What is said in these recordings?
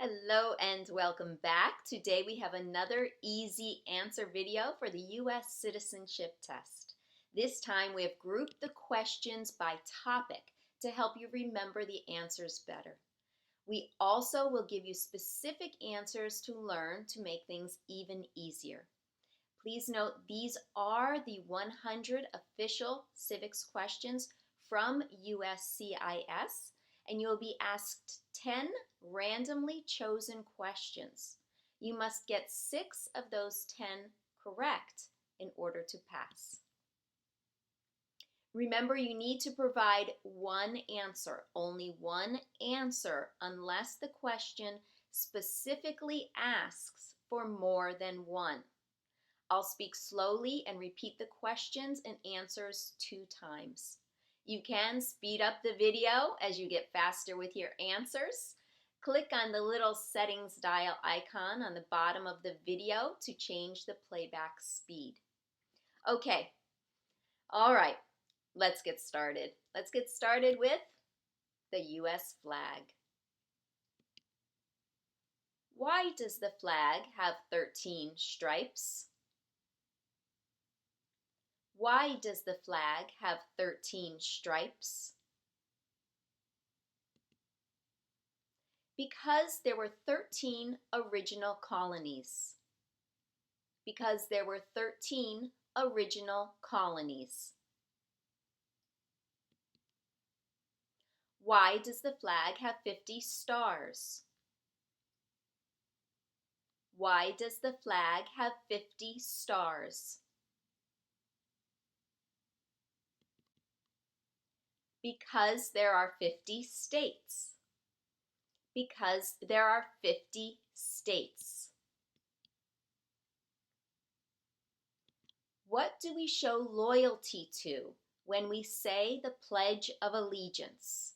Hello and welcome back. Today we have another easy answer video for the U.S. Citizenship test. This time we have grouped the questions by topic to help you remember the answers better. We also will give you specific answers to learn to make things even easier. Please note these are the 100 official civics questions from USCIS, and you'll be asked 10 randomly chosen questions. You must get 6 of those 10 correct in order to pass. Remember, you need to provide one answer, only one answer, unless the question specifically asks for more than one. I'll speak slowly and repeat the questions and answers 2 times. You can speed up the video as you get faster with your answers. Click on the little settings dial icon on the bottom of the video to change the playback speed. Okay, all right, let's get started. Let's get started with the U.S. flag. Why does the flag have 13 stripes? Why does the flag have 13 stripes? Because there were 13 original colonies. Because there were 13 original colonies. Why does the flag have 50 stars? Why does the flag have 50 stars? Because there are 50 states. Because there are 50 states. What do we show loyalty to when we say the Pledge of Allegiance?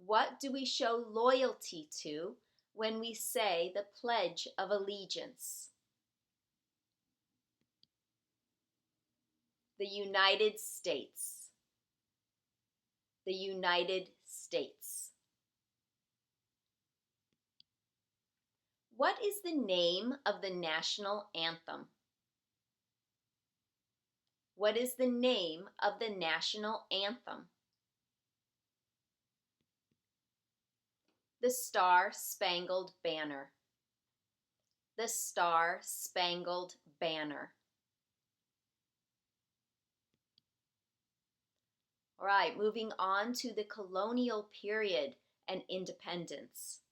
What do we show loyalty to when we say the Pledge of Allegiance? The United States. The United States. What is the name of the national anthem? What is the name of the national anthem? The Star-Spangled Banner. The Star-Spangled Banner. All right, moving on to the colonial period and independence.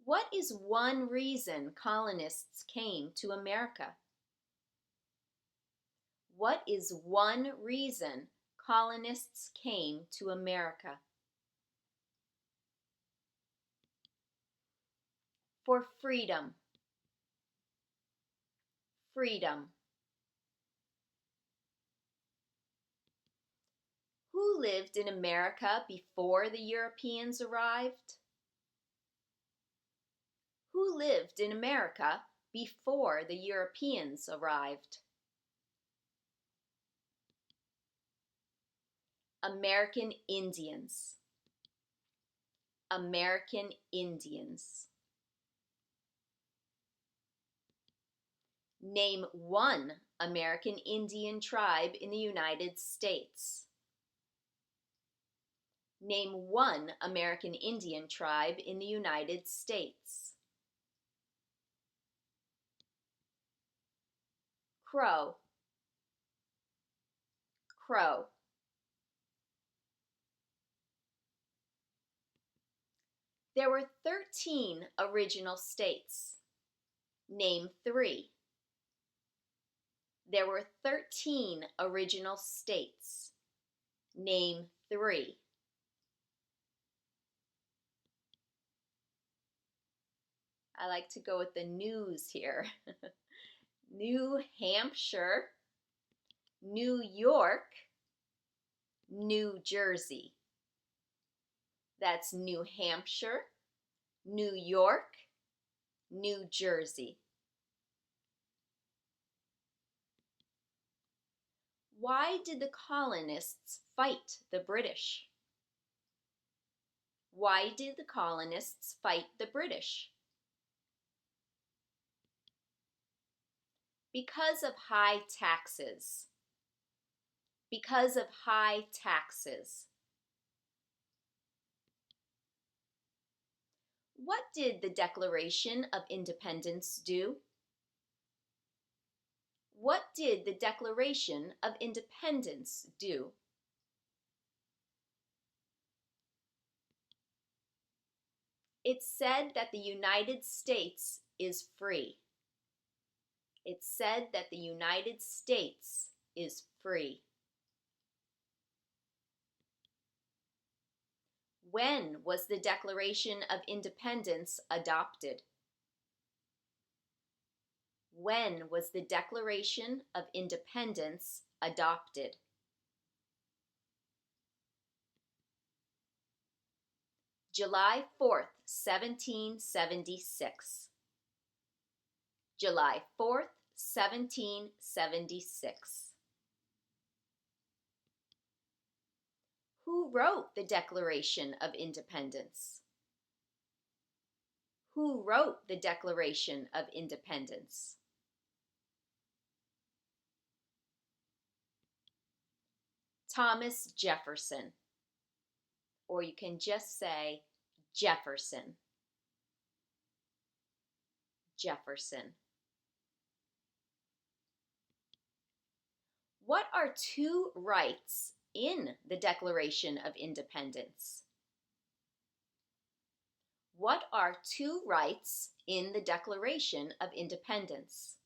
What is one reason colonists came to America? What is one reason colonists came to America? For freedom. Freedom. Who lived in America before the Europeans arrived? Who lived in America before the Europeans arrived? American Indians. American Indians. Name one American Indian tribe in the United States. Name one American Indian tribe in the United States. Crow. Crow. There were 13 original states. Name 3. There were 13 original states. Name 3. I like to go with the news here. New Hampshire, New York, New Jersey. That's New Hampshire, New York, New Jersey. Why did the colonists fight the British? Why did the colonists fight the British? Because of high taxes. Because of high taxes. What did the Declaration of Independence do? What did the Declaration of Independence do? It said that the United States is free. It said that the United States is free. When was the Declaration of Independence adopted? When was the Declaration of Independence adopted? July 4th, 1776. July 4th, 1776. Who wrote the Declaration of Independence? Who wrote the Declaration of Independence? Thomas Jefferson, or you can just say Jefferson. Jefferson. What are two rights in the Declaration of Independence? What are two rights in the Declaration of Independence?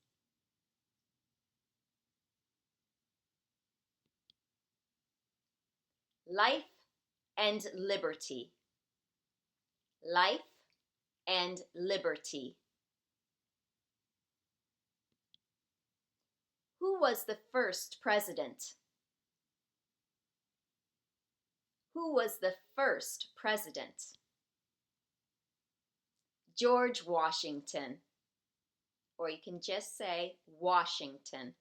Life and liberty. Life and liberty. Who was the first president? Who was the first president? George Washington, or you can just say Washington.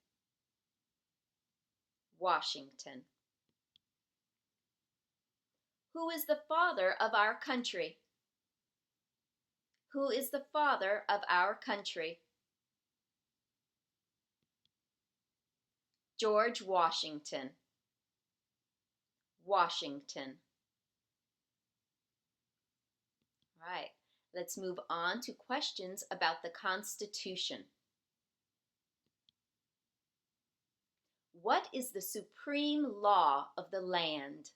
Washington. Who is the father of our country? Who is the father of our country? George Washington. Washington. All right, let's move on to questions about the Constitution. What is the supreme law of the land?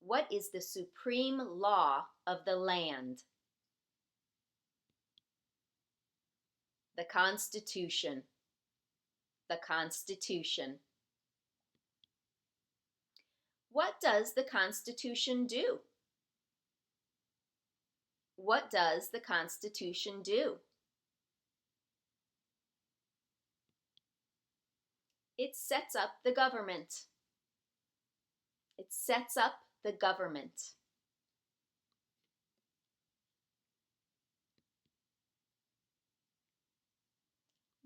What is the supreme law of the land? The Constitution. The Constitution. What does the Constitution do? What does the Constitution do? It sets up the government. It sets up the government.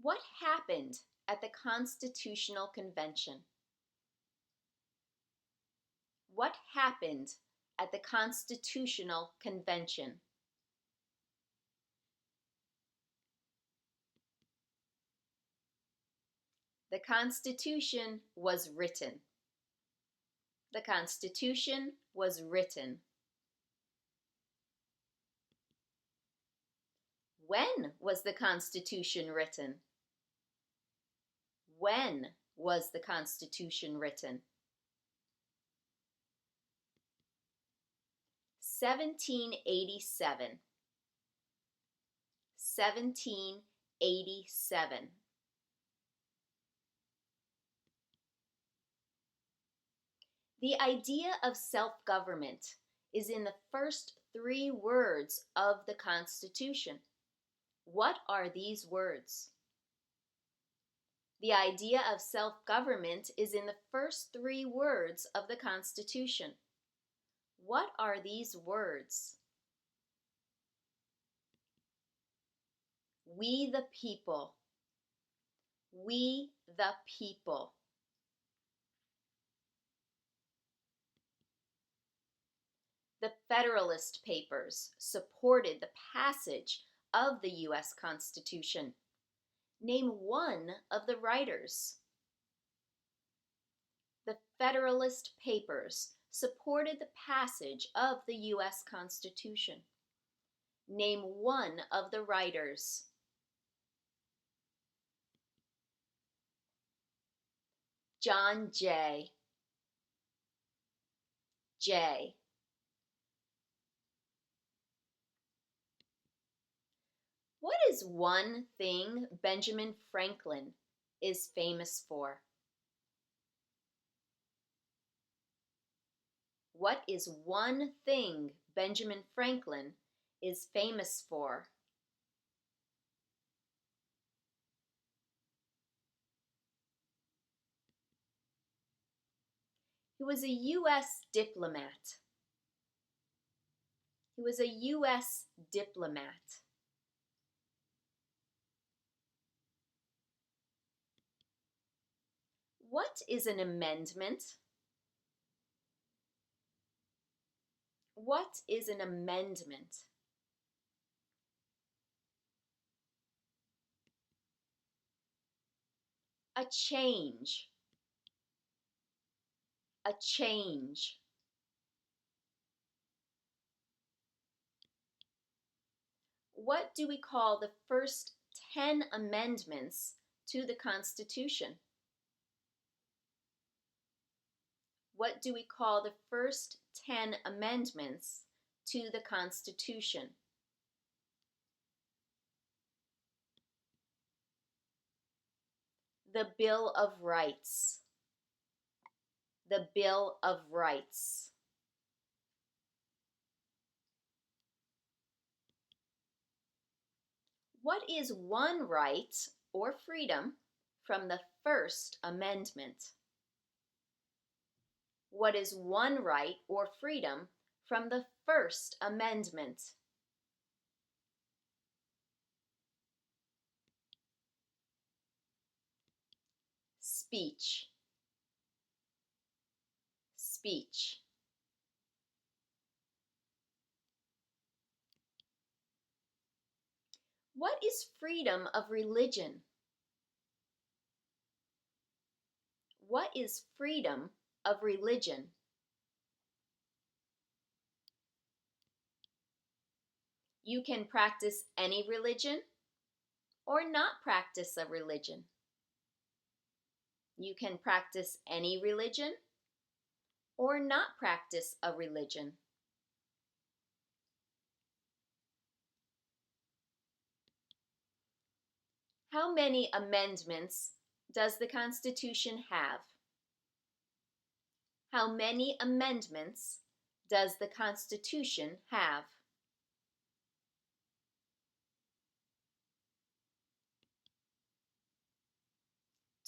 What happened at the Constitutional Convention? What happened at the Constitutional Convention? The Constitution was written. The Constitution was written. When was the Constitution written? When was the Constitution written? 1787. 1787. The idea of self-government is in the first three words of the Constitution. What are these words? The idea of self-government is in the first three words of the Constitution. What are these words? We the people. We the people. The Federalist Papers supported the passage of the U.S. Constitution. Name one of the writers. The Federalist Papers supported the passage of the U.S. Constitution. Name one of the writers. John Jay. Jay. What is one thing Benjamin Franklin is famous for? What is one thing Benjamin Franklin is famous for? He was a U.S. diplomat. He was a U.S. diplomat. What is an amendment? What is an amendment? A change. A change. What do we call the first 10 amendments to the Constitution? What do we call the first 10 amendments to the Constitution? The Bill of Rights. The Bill of Rights. What is one right or freedom from the First Amendment? What is one right or freedom from the First Amendment? Speech. Speech. What is freedom of religion? What is freedom of religion? You can practice any religion or not practice a religion. You can practice any religion or not practice a religion. How many amendments does the Constitution have? How many amendments does the Constitution have?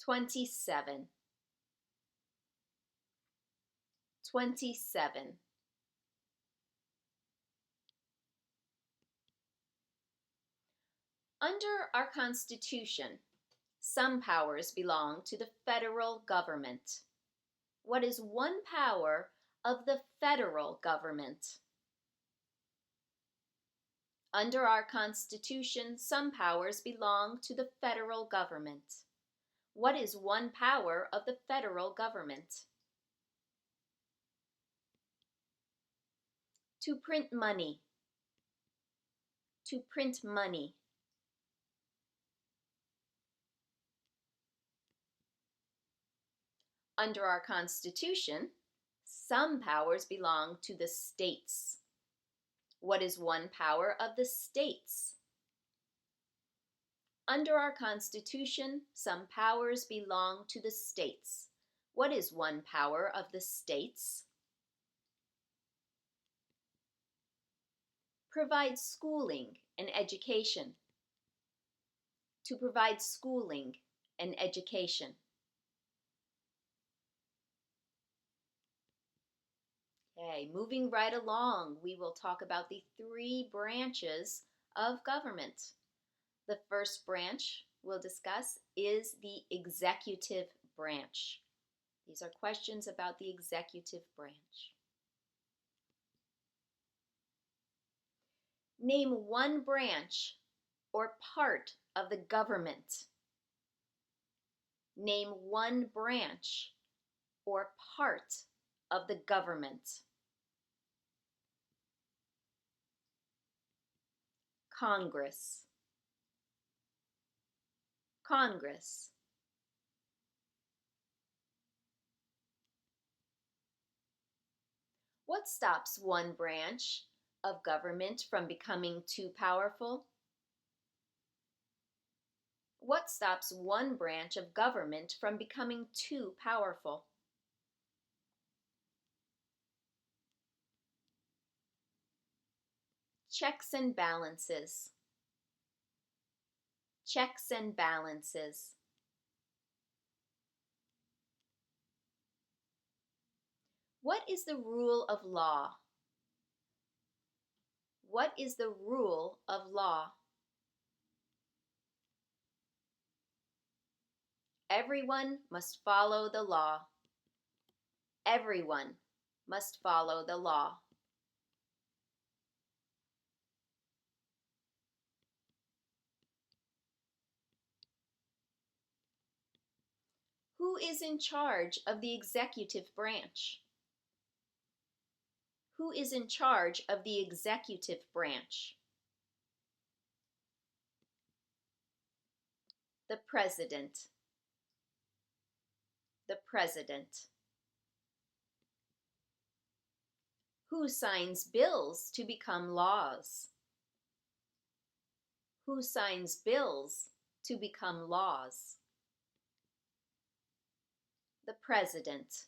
27. 27. Under our Constitution, some powers belong to the federal government. What is one power of the federal government? Under our Constitution, some powers belong to the federal government. What is one power of the federal government? To print money. To print money. Under our Constitution, some powers belong to the states. What is one power of the states? Under our Constitution, some powers belong to the states. What is one power of the states? Provide schooling and education. To provide schooling and education. Okay, moving right along, we will talk about the 3 branches of government. The first branch we'll discuss is the executive branch. These are questions about the executive branch. Name one branch or part of the government. Name one branch or part of the government. Congress. Congress. What stops one branch of government from becoming too powerful? What stops one branch of government from becoming too powerful? Checks and balances. Checks and balances. What is the rule of law? What is the rule of law? Everyone must follow the law. Everyone must follow the law. Who is in charge of the executive branch? Who is in charge of the executive branch? The President. The President. Who signs bills to become laws? Who signs bills to become laws? The President.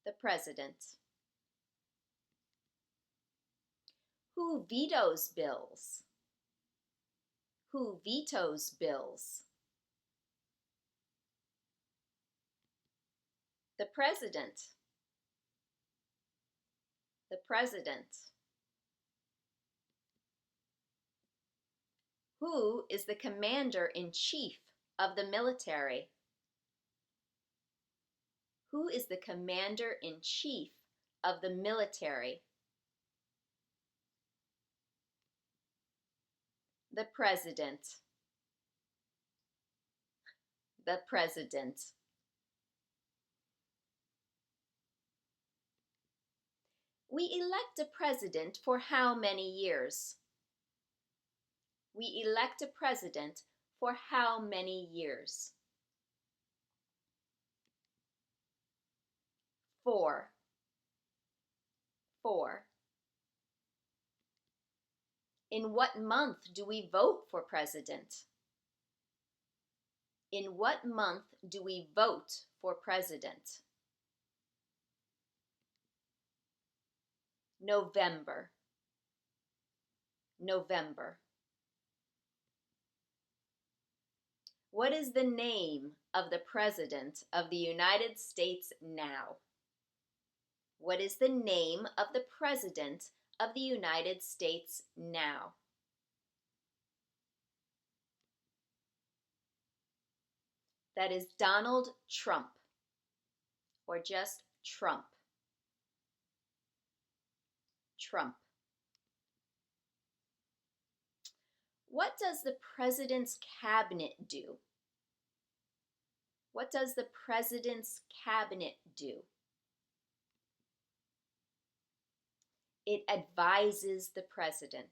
The President. Who vetoes bills? Who vetoes bills? The President. The President. Who is the Commander-in-Chief of the military? Who is the Commander-in-Chief of the military? The President. The President. We elect a president for how many years? We elect a president for how many years? 4. 4. In what month do we vote for president? In what month do we vote for president? November. November. What is the name of the President of the United States now? What is the name of the President of the United States now? That is Donald Trump, or just Trump. Trump. What does the President's Cabinet do? What does the President's Cabinet do? It advises the President.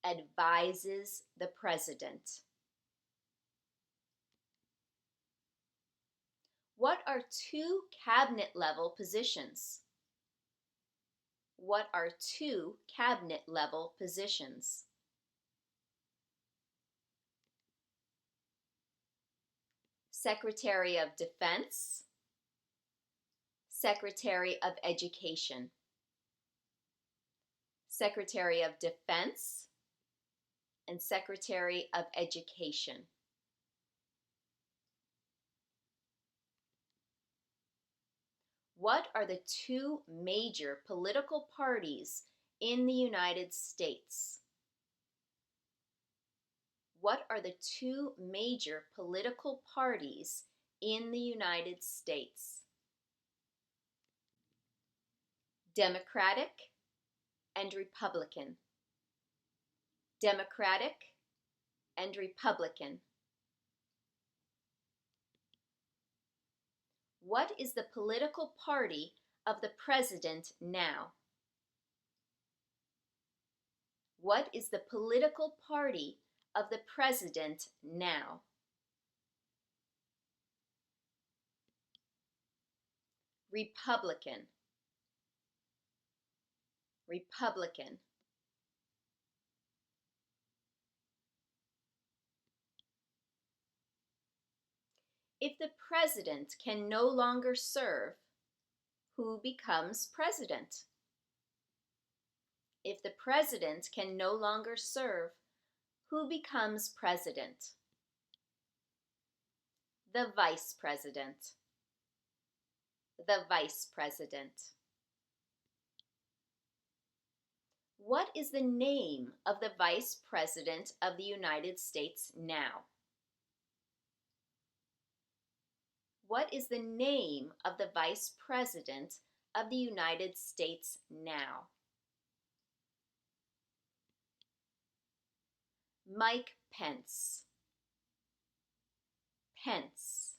Advises the President. What are two cabinet-level positions? What are two cabinet-level positions? Secretary of Defense, Secretary of Education. Secretary of Defense and Secretary of Education. What are the two major political parties in the United States? What are the two major political parties in the United States? Democratic and Republican. Democratic and Republican. What is the political party of the president now? What is the political party of the president now? Republican. Republican. If the president can no longer serve, who becomes president? If the president can no longer serve, who becomes president? The vice president. The vice president. What is the name of the vice president of the United States now? What is the name of the vice president of the United States now? Mike Pence. Pence.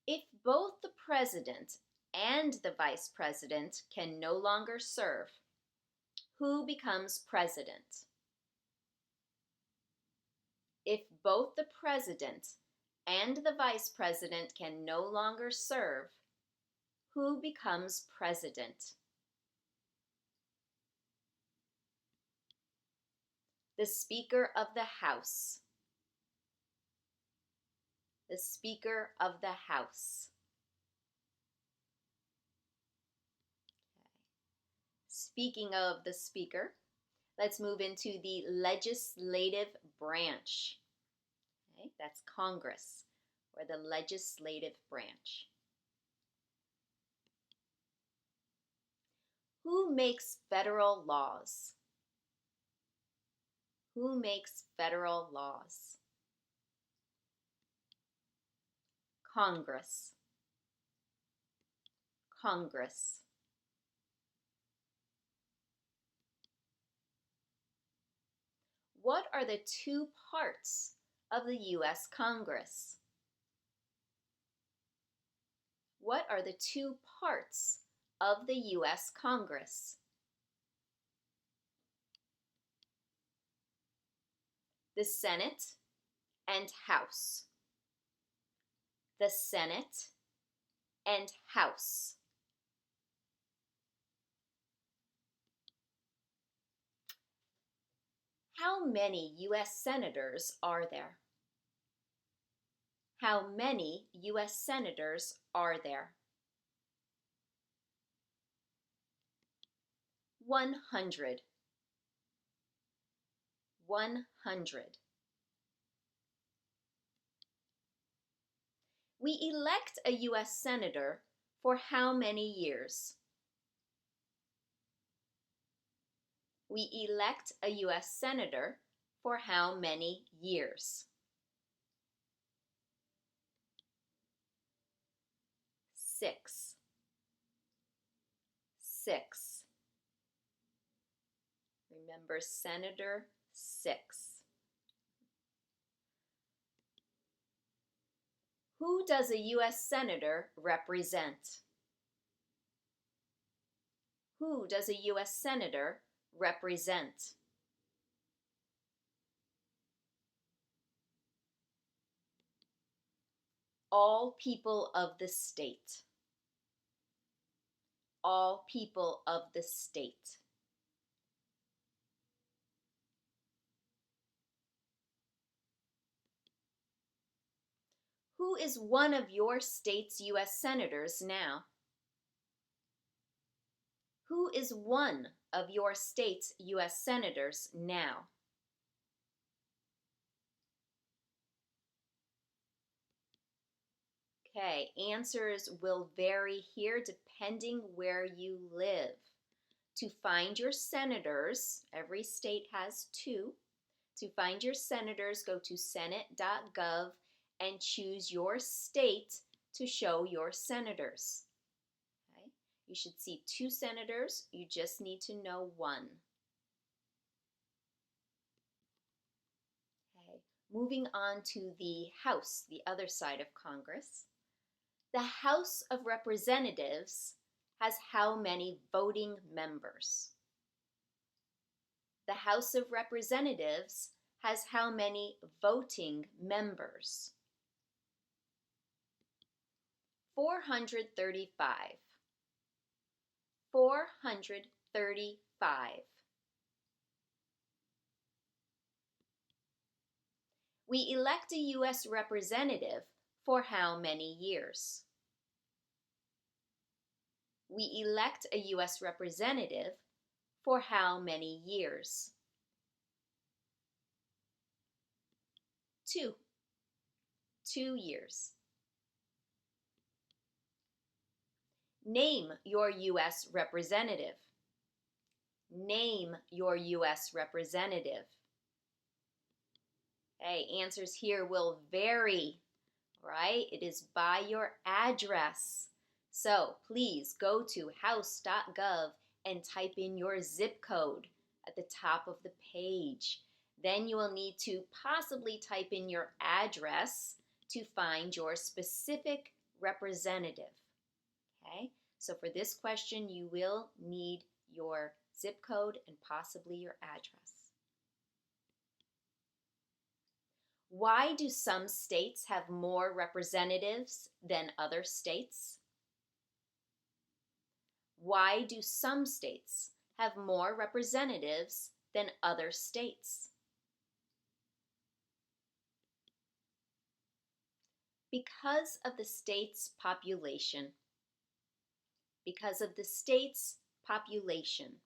If both the president and the vice president can no longer serve, who becomes president? If both the president and the vice president can no longer serve, who becomes president? The Speaker of the House. The Speaker of the House. Speaking of the Speaker, let's move into the legislative branch. Okay, that's Congress, or the legislative branch. Who makes federal laws? Who makes federal laws? Congress. Congress. What are the two parts of the U.S. Congress? What are the two parts of the U.S. Congress? The Senate and House. The Senate and House. How many U.S. senators are there? How many U.S. senators are there? 100. 100. We elect a U.S. senator for how many years? We elect a U.S. senator for how many years? 6. 6. Remember, Senator 6. Who does a U.S. Senator represent? Who does a U.S. Senator represent? All people of the state. All people of the state. Who is one of your state's U.S. senators now? Who is one of your state's U.S. senators now? Okay, answers will vary here depending where you live. To find your senators, every state has 2. To find your senators, go to senate.gov and choose your state to show your senators. You should see 2 senators. You just need to know 1. Okay. Moving on to the House, the other side of Congress. The House of Representatives has how many voting members? The House of Representatives has how many voting members? 435. 435. We elect a U.S. representative for how many years? We elect a U.S. representative for how many years? 2. 2 years. Name your U.S. representative. Name your U.S. representative. Okay, answers here will vary, right? It is by your address. So please go to house.gov and type in your zip code at the top of the page. Then you will need to possibly type in your address to find your specific representative. Okay, so for this question, you will need your zip code and possibly your address. Why do some states have more representatives than other states? Why do some states have more representatives than other states? Because of the state's population. Because of the state's population.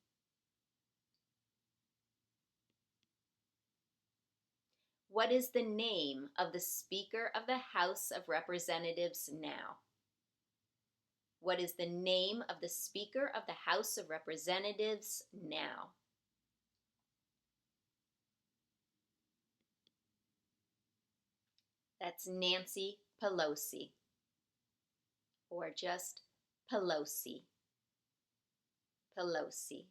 What is the name of the Speaker of the House of Representatives now? What is the name of the Speaker of the House of Representatives now? That's Nancy Pelosi, or just Pelosi. Pelosi.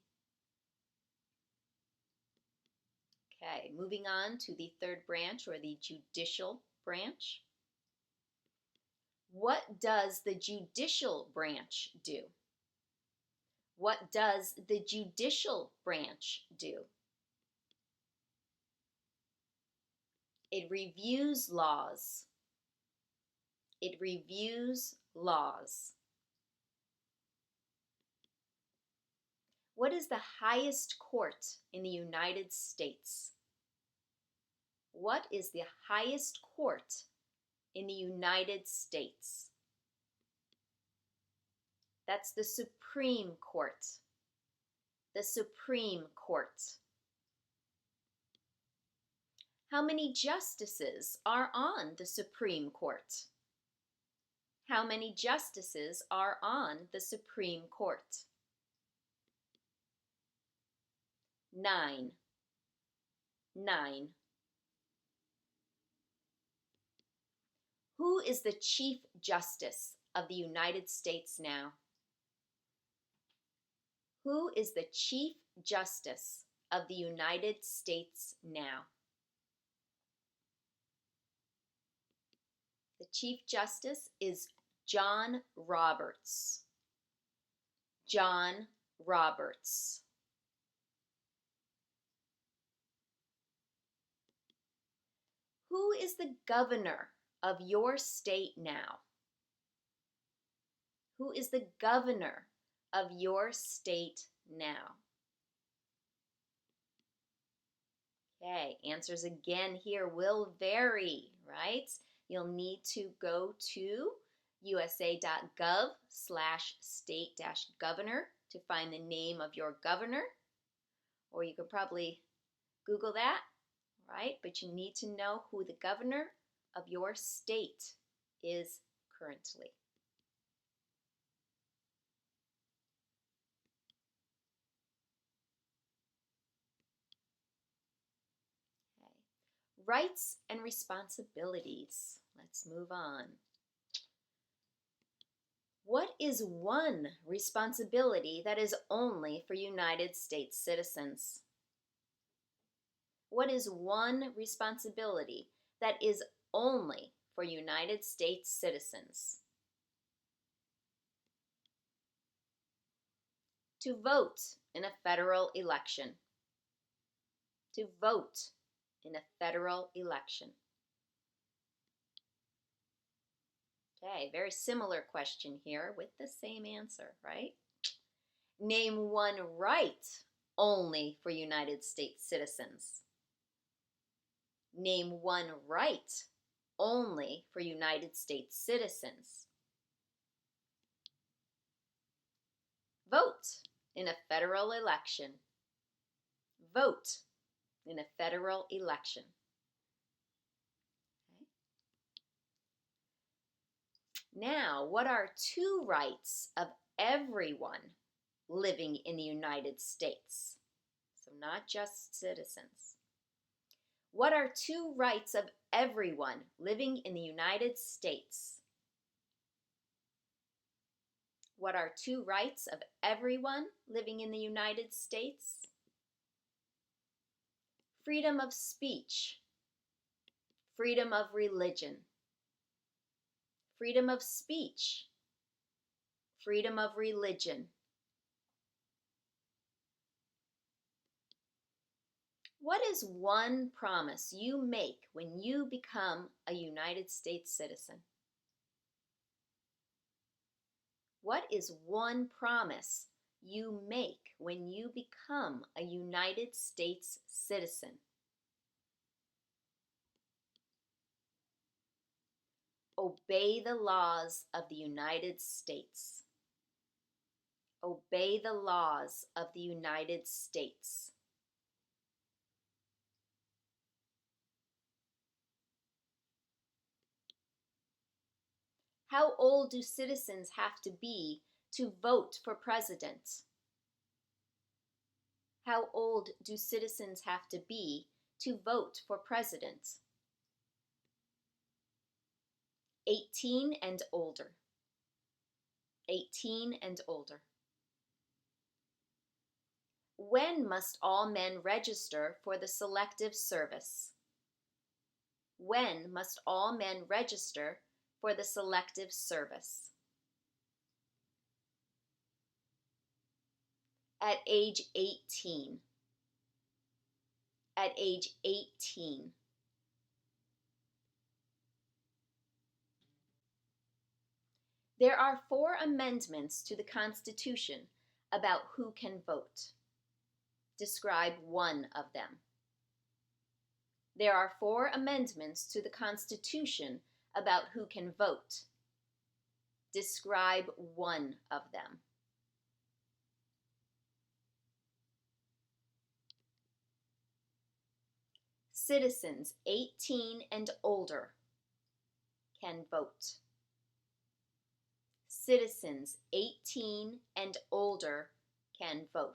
Okay, moving on to the third branch, or the judicial branch. What does the judicial branch do? What does the judicial branch do? It reviews laws. It reviews laws. What is the highest court in the United States? What is the highest court in the United States? That's the Supreme Court. The Supreme Court. How many justices are on the Supreme Court? How many justices are on the Supreme Court? 9. 9. Who is the Chief Justice of the United States now? Who is the Chief Justice of the United States now? The Chief Justice is John Roberts. John Roberts. Who is the governor of your state now? Who is the governor of your state now? Okay, answers again here will vary, right? You'll need to go to usa.gov/state-governor to find the name of your governor, or you could probably Google that, right? But you need to know who the governor of your state is currently. Okay. Rights and responsibilities. Let's move on. What is one responsibility that is only for United States citizens? What is one responsibility that is only for United States citizens? To vote in a federal election. To vote in a federal election. Okay, very similar question here with the same answer, right? Name one right only for United States citizens. Name one right only for United States citizens. Vote in a federal election. Vote in a federal election. Now, what are two rights of everyone living in the United States? So not just citizens. What are two rights of everyone living in the United States? What are two rights of everyone living in the United States? Freedom of speech, freedom of religion, freedom of speech, freedom of religion. What is one promise you make when you become a United States citizen? What is one promise you make when you become a United States citizen? Obey the laws of the United States. Obey the laws of the United States. How old do citizens have to be to vote for president? How old do citizens have to be to vote for president? 18 and older. 18 and older. When must all men register for the Selective Service? When must all men register for the Selective Service? At age 18. At age 18. There are 4 amendments to the Constitution about who can vote. Describe one of them. There are 4 amendments to the Constitution about who can vote. Describe one of them. Citizens 18 and older can vote. Citizens 18 and older can vote.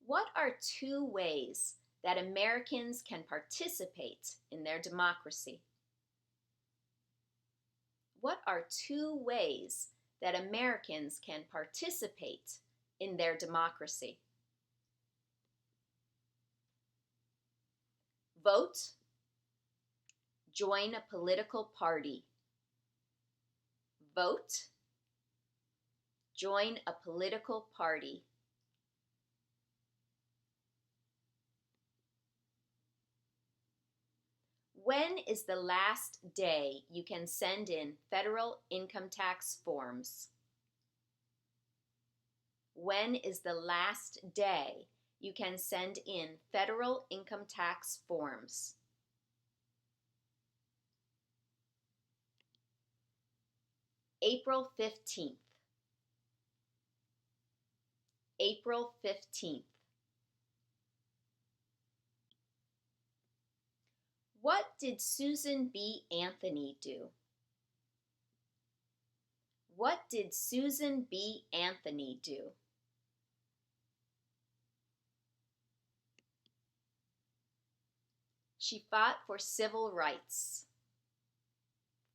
What are 2 ways that Americans can participate in their democracy? What are 2 ways that Americans can participate in their democracy? Vote. Join a political party. Vote. Join a political party. When is the last day you can send in federal income tax forms? When is the last day you can send in federal income tax forms? April 15th. April 15th. What did Susan B. Anthony do? What did Susan B. Anthony do? She fought for civil rights.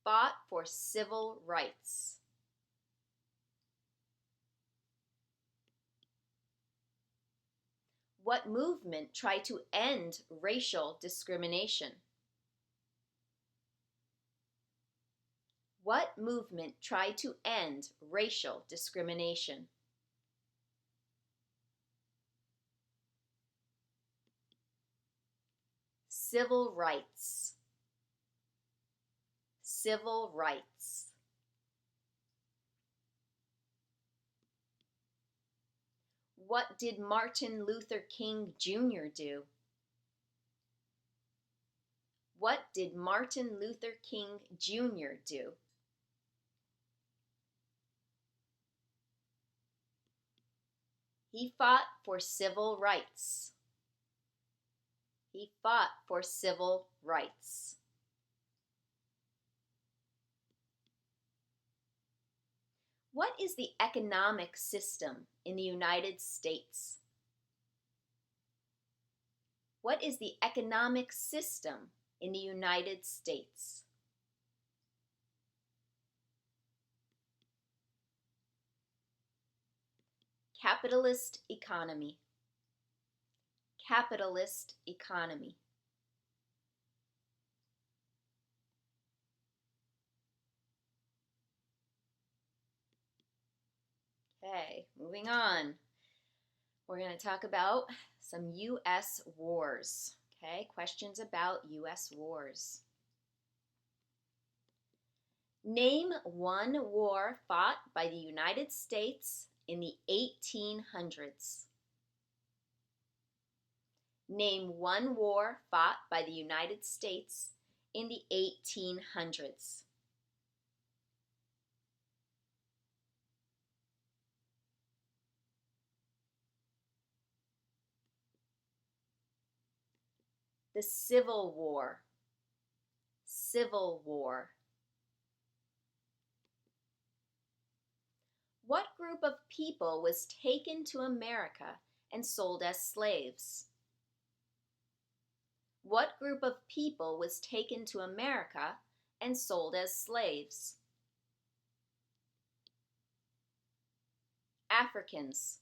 Fought for civil rights. What movement tried to end racial discrimination? What movement tried to end racial discrimination? Civil rights. Civil rights. What did Martin Luther King Jr. do? What did Martin Luther King Jr. do? He fought for civil rights. He fought for civil rights. What is the economic system in the United States? What is the economic system in the United States? Capitalist economy. Capitalist economy. Okay, moving on. We're going to talk about some U.S. wars. Okay, questions about U.S. wars. Name one war fought by the United States in the 1800s. Name one war fought by the United States in the 1800s. The Civil War. Civil War. What group of people was taken to America and sold as slaves? What group of people was taken to America and sold as slaves? Africans.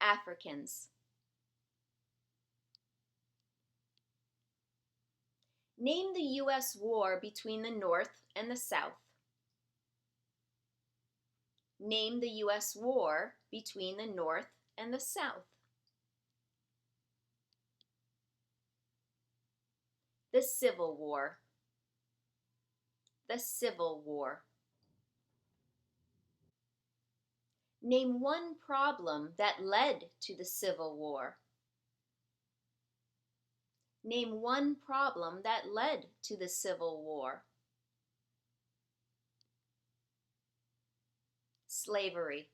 Africans. Name the U.S. war between the North and the South. Name the U.S. war between the North and the South. The Civil War. The Civil War. Name one problem that led to the Civil War. Name one problem that led to the Civil War. Slavery.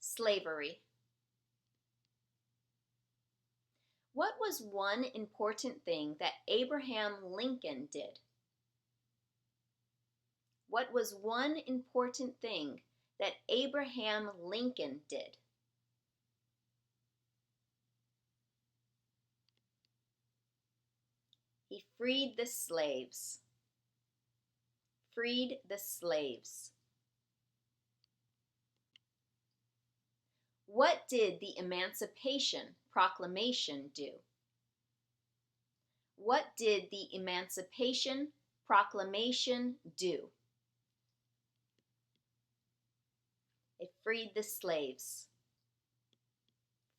Slavery. What was one important thing that Abraham Lincoln did? What was one important thing that Abraham Lincoln did? He freed the slaves. Freed the slaves. What did the Emancipation Proclamation do? What did the Emancipation Proclamation do? It freed the slaves.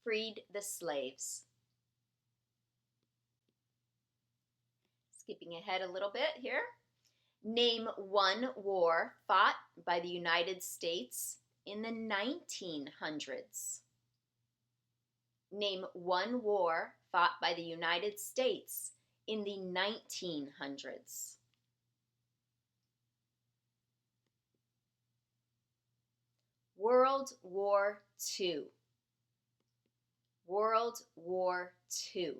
Freed the slaves. Skipping ahead a little bit here. Name one war fought by the United States in the 1900s. Name one war fought by the United States in the 1900s. World War II. World War II.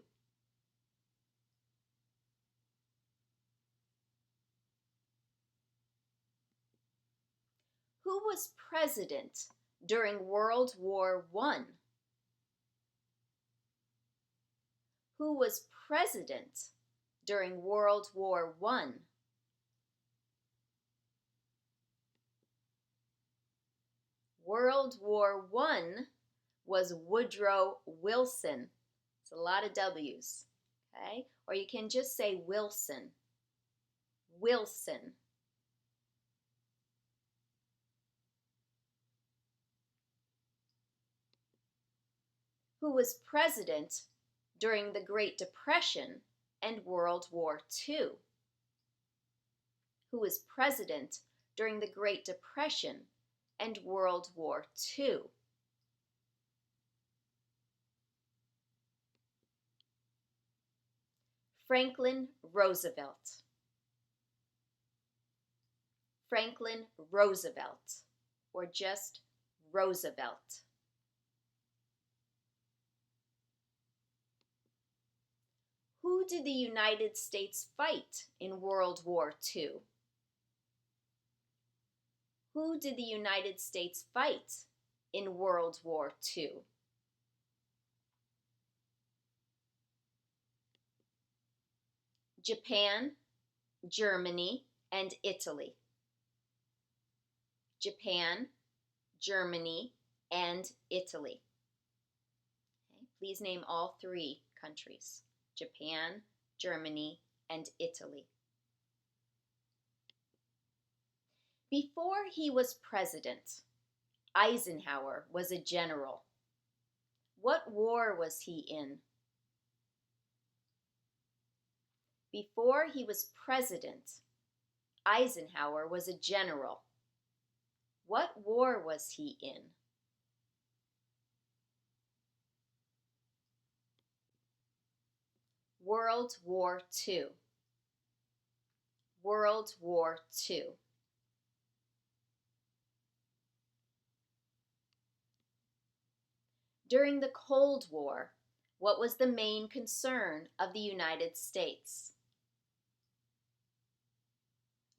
Who was president during World War I? Who was president during World War I? World War I was Woodrow Wilson. It's a lot of W's, okay? Or you can just say Wilson. Wilson. Who was president during the Great Depression and World War II? Who was president during the Great Depression and World War II? Franklin Roosevelt. Franklin Roosevelt, or just Roosevelt. Who did the United States fight in World War II? Who did the United States fight in World War II? Japan, Germany, and Italy. Japan, Germany, and Italy. Okay, please name all three countries. Japan, Germany, and Italy. Before he was president, Eisenhower was a general. What war was he in? Before he was president, Eisenhower was a general. What war was he in? World War II. World War II. During the Cold War, what was the main concern of the United States?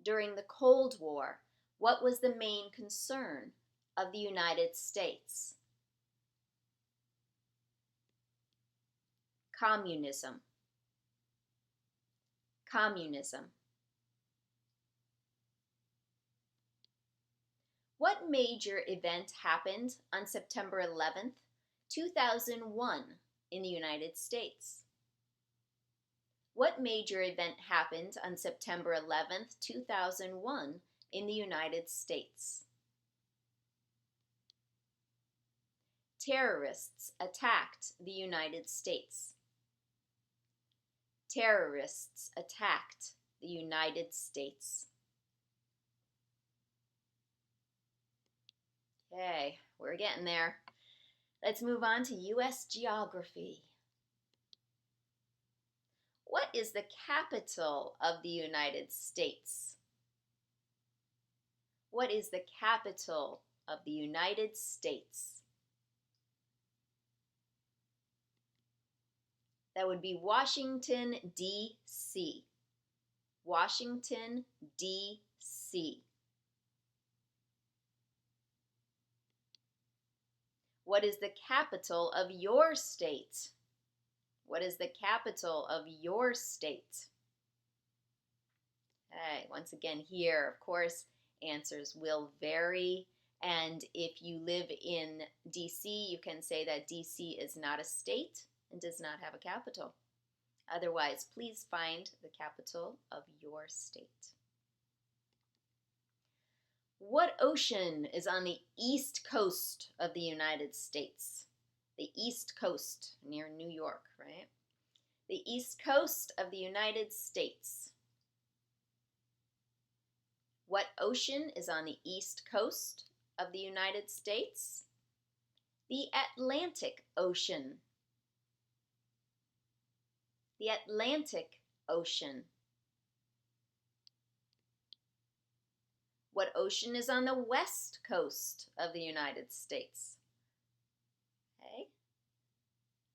During the Cold War, what was the main concern of the United States? Communism. Communism. What major event happened on September 11th, 2001 in the United States? What major event happened on September 11th, 2001 in the United States? Terrorists attacked the United States. Terrorists attacked the United States. Okay, we're getting there. Let's move on to U.S. geography. What is the capital of the United States? What is the capital of the United States? That would be Washington, D.C. Washington, D.C. What is the capital of your state? What is the capital of your state? Okay, once again here, of course, answers will vary. And if you live in D.C., you can say that D.C. is not a state and does not have a capital. Otherwise, please find the capital of your state. What ocean is on the east coast of the United States? The east coast, near New York, right? The east coast of the United States. What ocean is on the east coast of the United States? The Atlantic Ocean. The Atlantic Ocean. What ocean is on the west coast of the United States? Okay.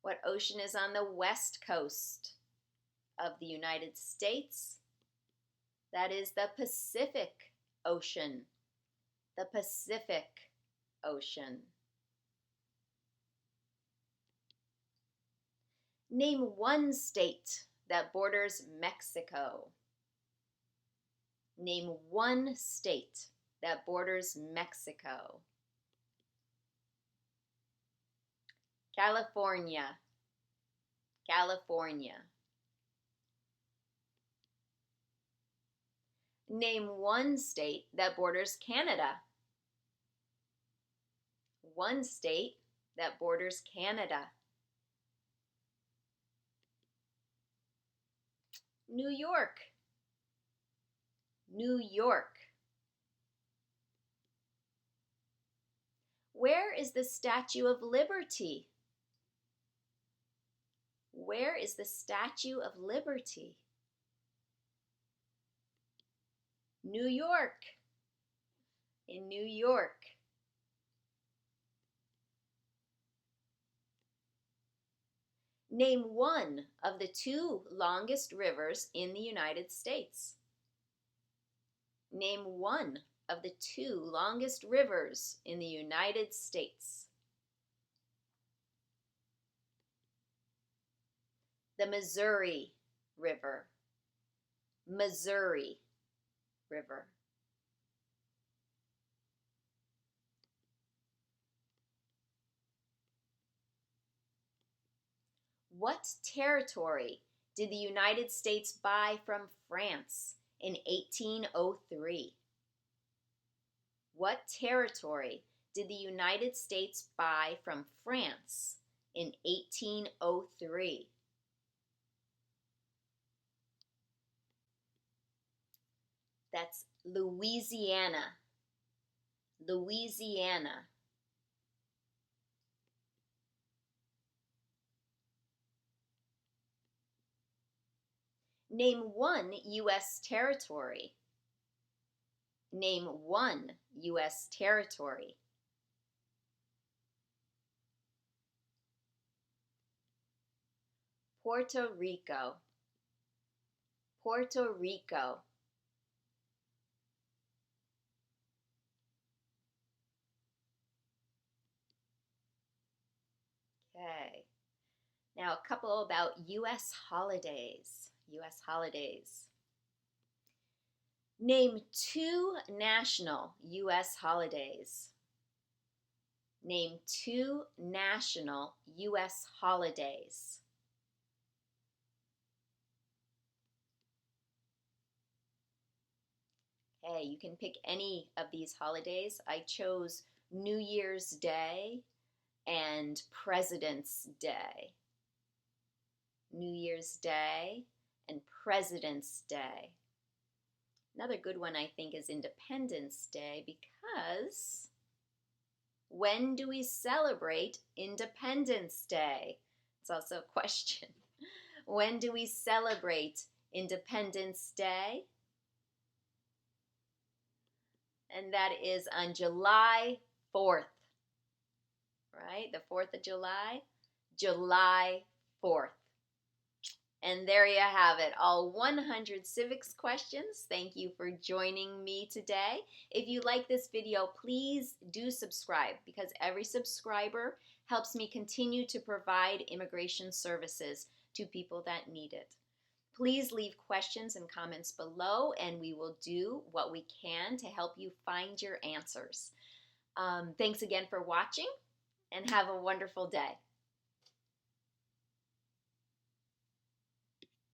What ocean is on the west coast of the United States? That is the Pacific Ocean. The Pacific Ocean. Name one state that borders Mexico. Name one state that borders Mexico. California. California. Name one state that borders Canada. One state that borders Canada. New York. New York. Where is the Statue of Liberty? Where is the Statue of Liberty? New York. In New York. Name one of the two longest rivers in the United States. Name one of the two longest rivers in the United States. The Missouri River. Missouri River. What territory did the United States buy from France in 1803? What territory did the United States buy from France in 1803? That's Louisiana. Louisiana. Name one U.S. territory. Name one U.S. territory. Puerto Rico. Puerto Rico. Okay. Now a couple about U.S. holidays. U.S. holidays. Name two national U.S. holidays. Name two national U.S. holidays. Okay, you can pick any of these holidays. I chose New Year's Day and President's Day. New Year's Day and President's Day. Another good one I think is Independence Day, because when do we celebrate Independence Day? It's also a question. When do we celebrate Independence Day? And that is on July 4th, right? The 4th of July, July 4th. And there you have it, all 100 civics questions. Thank you for joining me today. If you like this video, please do subscribe, because every subscriber helps me continue to provide immigration services to people that need it. Please leave questions and comments below, and we will do what we can to help you find your answers. Thanks again for watching, and have a wonderful day.